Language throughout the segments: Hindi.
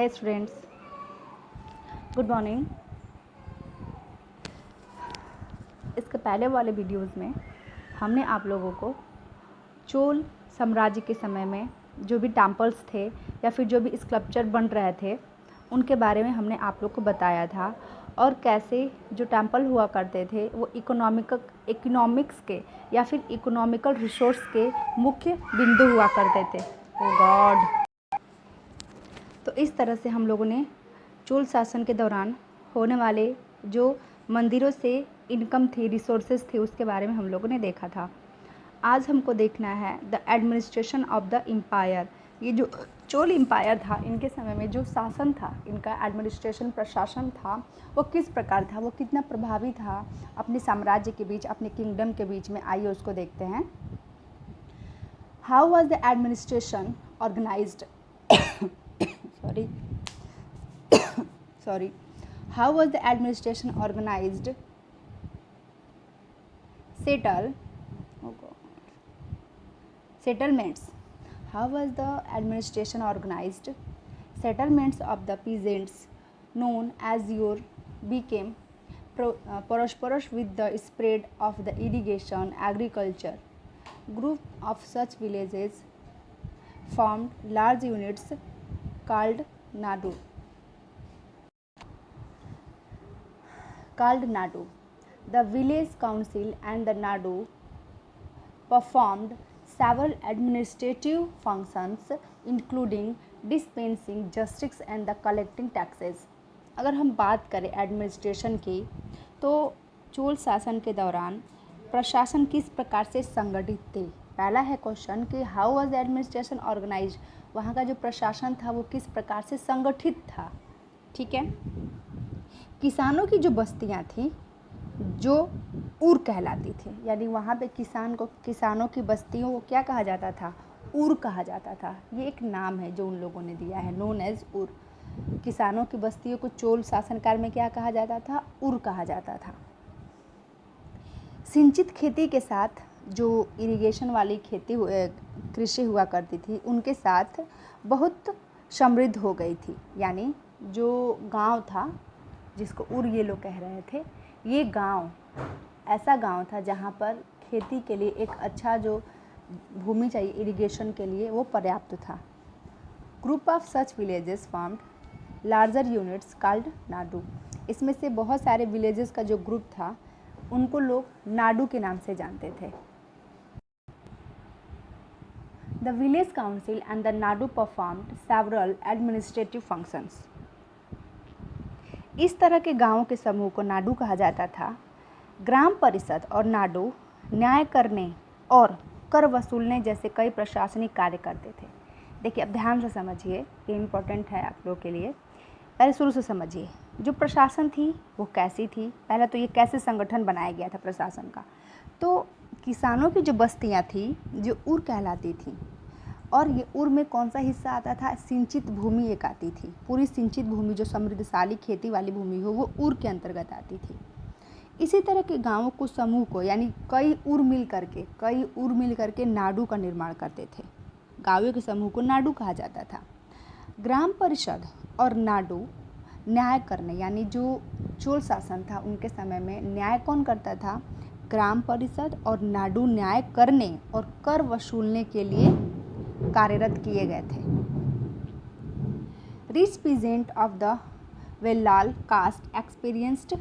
हे स्टूडेंट्स, गुड मॉर्निंग। इसके पहले वाले वीडियोस में हमने आप लोगों को चोल साम्राज्य के समय में जो भी टेम्पल्स थे या फिर जो भी स्कल्पचर बन रहे थे उनके बारे में हमने आप लोग को बताया था, और कैसे जो टेम्पल हुआ करते थे वो इकोनॉमिक्स के या फिर इकोनॉमिकल रिसोर्स के मुख्य बिंदु हुआ करते थे। ओ गॉड। तो इस तरह से हम लोगों ने चोल शासन के दौरान होने वाले जो मंदिरों से इनकम थी, रिसोर्सेज थे, उसके बारे में हम लोगों ने देखा था। आज हमको देखना है the administration of the empire. ये जो चोल एम्पायर था, इनके समय में जो शासन था, इनका एडमिनिस्ट्रेशन प्रशासन था, वो किस प्रकार था, वो कितना प्रभावी था अपने साम्राज्य के बीच, अपने किंगडम के बीच में। आइए उसको देखते हैं। How was the administration organized sorry how was the administration organized? Settlements. How was the administration organized? Settlements of the peasants known as your became prosperous with the spread of the irrigation agriculture. Group of such villages formed large units called Nadu. The village council and the Nadu performed several administrative functions including dispensing justice and the collecting taxes. अगर हम बात करें एडमिनिस्ट्रेशन की, तो चोल शासन के दौरान प्रशासन किस प्रकार से संगठित थे। पहला है क्वेश्चन कि how was the administration organized, वहाँ का जो प्रशासन था वो किस प्रकार से संगठित था। ठीक है। किसानों की जो बस्तियाँ थी जो उर कहलाती थी, यानी वहाँ पे किसानों की बस्तियों को क्या कहा जाता था, उर कहा जाता था। ये एक नाम है जो उन लोगों ने दिया है, नोन एज उर। किसानों की बस्तियों को चोल शासनकाल में क्या कहा जाता था, उर कहा जाता था। सिंचित खेती के साथ जो इरिगेशन वाली कृषि हुआ करती थी, उनके साथ बहुत समृद्ध हो गई थी। यानी जो गांव था जिसको उर ये लोग कह रहे थे, ये गांव ऐसा गांव था जहां पर खेती के लिए एक अच्छा जो भूमि चाहिए इरिगेशन के लिए, वो पर्याप्त था। Group of such villages formed larger units called Nadu. इसमें से बहुत सारे विलेजेस का जो ग्रुप था उनको लोग नाडू के नाम से जानते थे। The village council and the Nadu performed several administrative functions. इस तरह के गांवों के समूह को नाडू कहा जाता था। ग्राम परिषद और नाडू न्याय करने और कर वसूलने जैसे कई प्रशासनिक कार्य करते थे। देखिए, अब ध्यान से समझिए, ये इम्पोर्टेंट है आप लोग के लिए। पहले शुरू से समझिए, जो प्रशासन थी वो कैसी थी। पहले तो ये कैसे संगठन बनाया गया था प्रशासन का। तो किसानों की जो बस्तियाँ थी जो उर कहलाती थी, और ये उर में कौन सा हिस्सा आता था, सिंचित भूमि एक आती थी। पूरी सिंचित भूमि जो समृद्धशाली खेती वाली भूमि हो वो उर के अंतर्गत आती थी। इसी तरह के गांवों को समूह को, यानी कई उर मिल करके नाडू का निर्माण करते थे। गांवों के समूह को नाडू कहा जाता था। ग्राम परिषद और नाडू न्याय करने, यानी जो चोल शासन था उनके समय में न्याय कौन करता था, ग्राम परिषद और नाडू न्याय करने और कर वसूलने के लिए कार्यरत किए गए थे। Rich peasant of the Vellala caste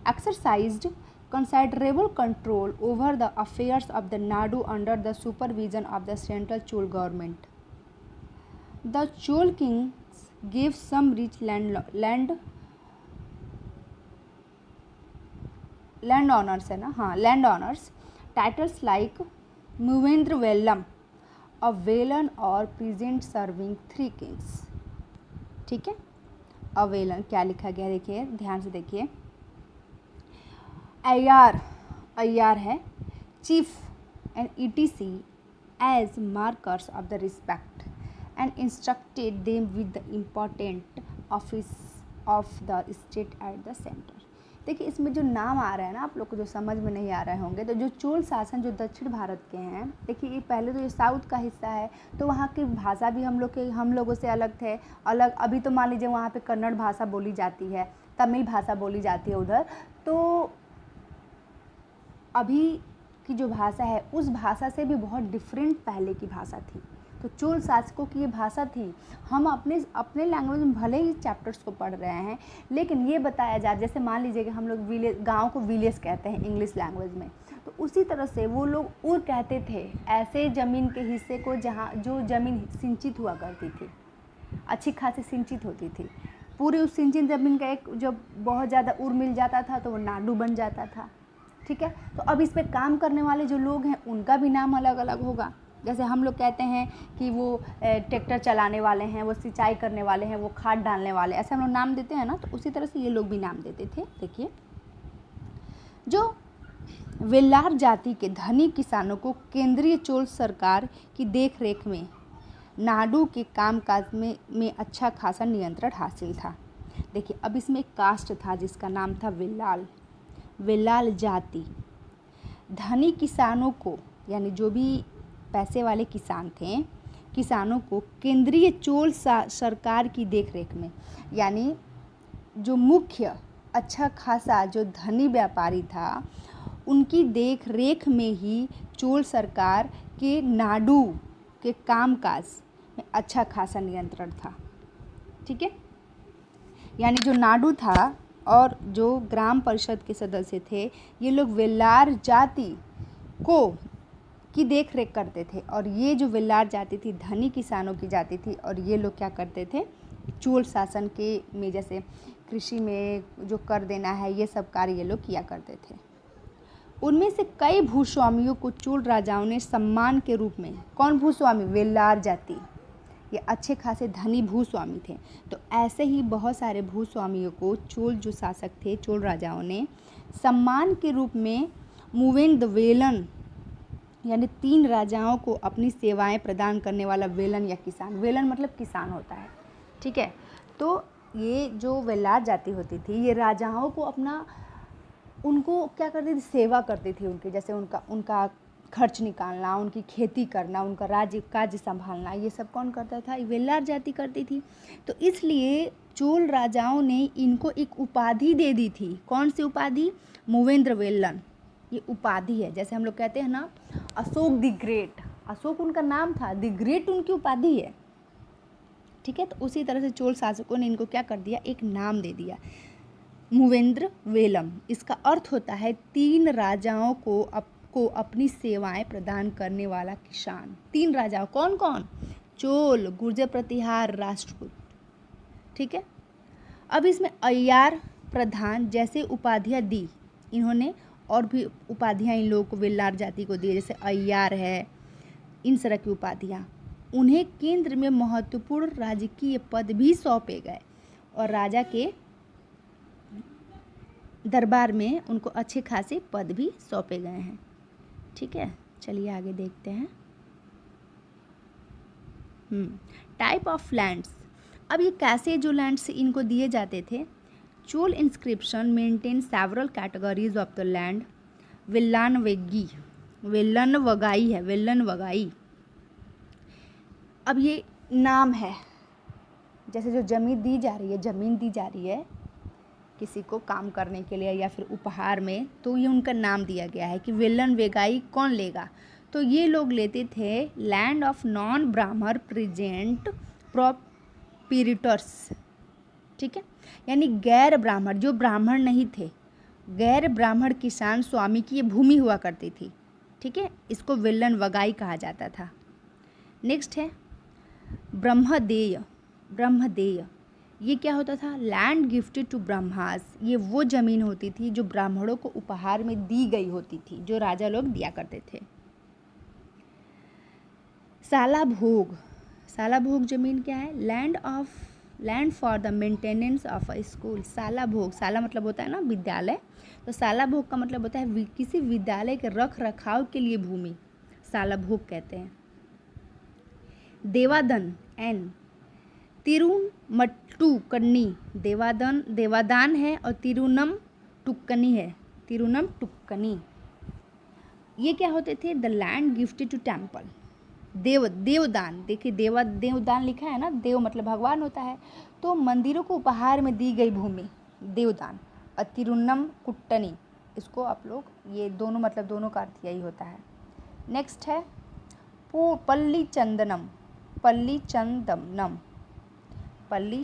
exercised considerable control over the affairs of the Nadu under the supervision of the central Chol government. The Chol kings gave some rich landowners titles like Muvendra Vellam, a Velan or peasant serving 3 kings. ठीक है। अवेलन क्या लिखा गया, देखिए ध्यान से देखिए। अय्यार है cheap and etc as markers of the respect and instructed them with the important office of the state at the center. देखिए इसमें जो नाम आ रहा है ना, आप लोग को जो समझ में नहीं आ रहे होंगे, तो जो चोल शासन जो दक्षिण भारत के हैं, देखिए ये पहले तो ये साउथ का हिस्सा है, तो वहाँ की भाषा भी हम लोगों से अलग थे। अभी तो मान लीजिए वहाँ पे कन्नड़ भाषा बोली जाती है, तमिल भाषा बोली जाती है उधर। तो अभी की जो भाषा है उस भाषा से भी बहुत डिफरेंट पहले की भाषा थी। तो चोल शासकों की ये भाषा थी। हम अपने लैंग्वेज में भले ही चैप्टर्स को पढ़ रहे हैं, लेकिन ये बताया जाए, जैसे मान लीजिए कि हम लोग गाँव को विलेज कहते हैं इंग्लिश लैंग्वेज में, तो उसी तरह से वो लोग उर कहते थे ऐसे ज़मीन के हिस्से को जहाँ जो ज़मीन सिंचित हुआ करती थी, अच्छी खासी सिंचित होती थी। पूरी उस सिंचित ज़मीन का एक जब बहुत ज़्यादा उर मिल जाता था तो वो नाडू बन जाता था। ठीक है, तो अब इस पे काम करने वाले जो लोग हैं उनका भी नाम अलग अलग होगा। जैसे हम लोग कहते हैं कि वो ट्रैक्टर चलाने वाले हैं, वो सिंचाई करने वाले हैं, वो खाद डालने वाले, ऐसे हम लोग नाम देते हैं ना, तो उसी तरह से ये लोग भी नाम देते थे। देखिए, जो वेल्लार जाति के धनी किसानों को केंद्रीय चोल सरकार की देखरेख में नाडू के कामकाज में अच्छा खासा नियंत्रण हासिल था। देखिए, अब इसमें एक कास्ट था जिसका नाम था वेल्लाल जाति। धनी किसानों को, यानी जो भी पैसे वाले किसान थे, किसानों को केंद्रीय चोल सरकार की देखरेख में, यानी जो मुख्य अच्छा खासा जो धनी व्यापारी था उनकी देख रेख में ही चोल सरकार के नाडू के कामकाज में अच्छा खासा नियंत्रण था। ठीक है, यानी जो नाडू था और जो ग्राम परिषद के सदस्य थे, ये लोग वेल्लार जाति की देख रेख करते थे। और ये जो वेल्लार जाति थी धनी किसानों की जाति थी, और ये लोग क्या करते थे, चोल शासन के में जैसे कृषि में जो कर देना है ये सब कार्य ये लोग किया करते थे। उनमें से कई भूस्वामियों को चोल राजाओं ने सम्मान के रूप में, कौन भूस्वामी, वेल्लार जाति, ये अच्छे खासे धनी भूस्वामी थे। तो ऐसे ही बहुत सारे भूस्वामियों को चोल जो शासक थे, चोल राजाओं ने सम्मान के रूप में मूवेंद वेलन, यानी 3 राजाओं को अपनी सेवाएं प्रदान करने वाला वेलन या किसान, वेलन मतलब किसान होता है। ठीक है, तो ये जो वेल्लार जाति होती थी ये राजाओं को उनको क्या करती थी, सेवा करती थी उनकी, जैसे उनका खर्च निकालना, उनकी खेती करना, उनका काज संभालना, ये सब कौन करता था, वेल्लार जाति करती थी। तो इसलिए चोल राजाओं ने इनको एक उपाधि दे दी थी। कौन सी उपाधि, मूवेंद्र वेलन, ये उपाधि है। जैसे हम लोग कहते हैं ना अशोक द ग्रेट, अशोक उनका नाम था, द ग्रेट उनकी उपाधि है। ठीक है, तो उसी तरह से चोल शासकों ने इनको क्या कर दिया, एक नाम दे दिया, मूवेंद्र वेलम। इसका अर्थ होता है 3 राजाओं को अपनी सेवाएं प्रदान करने वाला किसान। 3 राजाओं, कौन कौन, चोल, गुर्जर प्रतिहार, राष्ट्रकूट। ठीक है, अब इसमें अय्यार, प्रधान जैसे उपाधियां दी इन्होंने, और भी उपाधियां इन लोगों को वेल्लार जाति को दी, जैसे अय्यार है, इन तरह की उपाधियां। उन्हें केंद्र में महत्वपूर्ण राजकीय पद भी सौंपे गए और राजा के दरबार में उनको अच्छे खासे पद भी सौंपे गए हैं। ठीक है, चलिए आगे देखते हैं। Type of lands. अब ये कैसे जो लैंड्स इनको दिए जाते थे, Chola inscription maintain several categories of the land. Vellanvagai है, वेल्लनवगाई। अब ये नाम है, जैसे जो ज़मीन दी जा रही है किसी को काम करने के लिए या फिर उपहार में, तो ये उनका नाम दिया गया है कि वेल्लनवगाई कौन लेगा, तो ये लोग लेते थे लैंड ऑफ नॉन ब्राह्मण प्रेजेंट प्रोप्रीटर्स। ठीक है, यानी गैर ब्राह्मण, जो ब्राह्मण नहीं थे, गैर ब्राह्मण किसान स्वामी की ये भूमि हुआ करती थी। ठीक है, इसको वेल्लनवगाई कहा जाता था। नेक्स्ट है ब्रह्मदेय। ये क्या होता था, लैंड गिफ्टेड टू ब्रह्मास। ये वो ज़मीन होती थी जो ब्राह्मणों को उपहार में दी गई होती थी, जो राजा लोग दिया करते थे। साला भोग ज़मीन क्या है, land for the maintenance of a school. साला मतलब होता है ना विद्यालय, तो साला भोग का मतलब होता है किसी विद्यालय के रख रखाव के लिए भूमि, साला भोग कहते हैं। देवादन एन तिरुमट्टू कन्नी, देवादान है, और तिरुनम टुक्कनी है, तिरुनम टुक्कनी। ये क्या होते थे? The land gifted to temple, devadana. देखिए देवदान लिखा है ना, देव मतलब भगवान होता है, तो मंदिरों को उपहार में दी गई भूमि, देवदान। और तिरुन्नम कुट्टनी, इसको आप लोग, ये दोनों मतलब दोनों का अर्थ यही होता है। नेक्स्ट है पल्ली चंदनम, पल्ली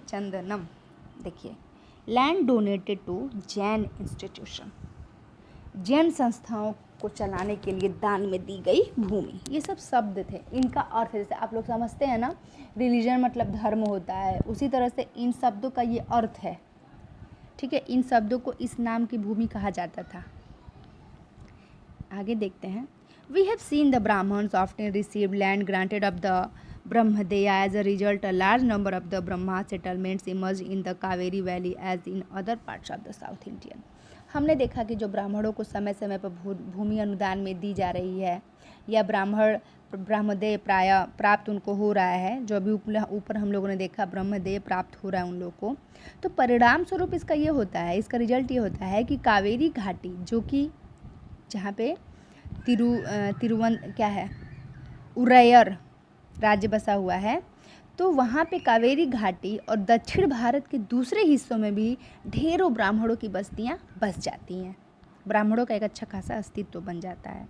चंदनम। देखिए, land donated to Jain institution, Jain संस्थाओं को चलाने के लिए दान में दी गई भूमि। ये सब शब्द थे, इनका अर्थ जैसे आप लोग समझते हैं ना, रिलीजन मतलब धर्म होता है, उसी तरह से इन शब्दों का ये अर्थ है। ठीक है, इन शब्दों को इस नाम की भूमि कहा जाता था। आगे देखते हैं। We have seen the Brahmans often receive land granted of the brahmadeya as a result a large number of the Brahma settlements emerge in the Kaveri valley as in other parts of the south Indian. हमने देखा कि जो ब्राह्मणों को समय समय पर भूमि अनुदान में दी जा रही है, या ब्रह्मदेय प्राप्त उनको हो रहा है, जो अभी ऊपर हम लोगों ने देखा ब्रह्मदेय प्राप्त हो रहा है उन लोगों को, तो परिणाम स्वरूप इसका ये होता है, इसका रिजल्ट ये होता है कि कावेरी घाटी, जो कि जहाँ पे उरैयर राज्य बसा हुआ है, तो वहाँ पे कावेरी घाटी और दक्षिण भारत के दूसरे हिस्सों में भी ढेरों ब्राह्मणों की बस्तियाँ बस जाती हैं। ब्राह्मणों का एक अच्छा खासा अस्तित्व बन जाता है।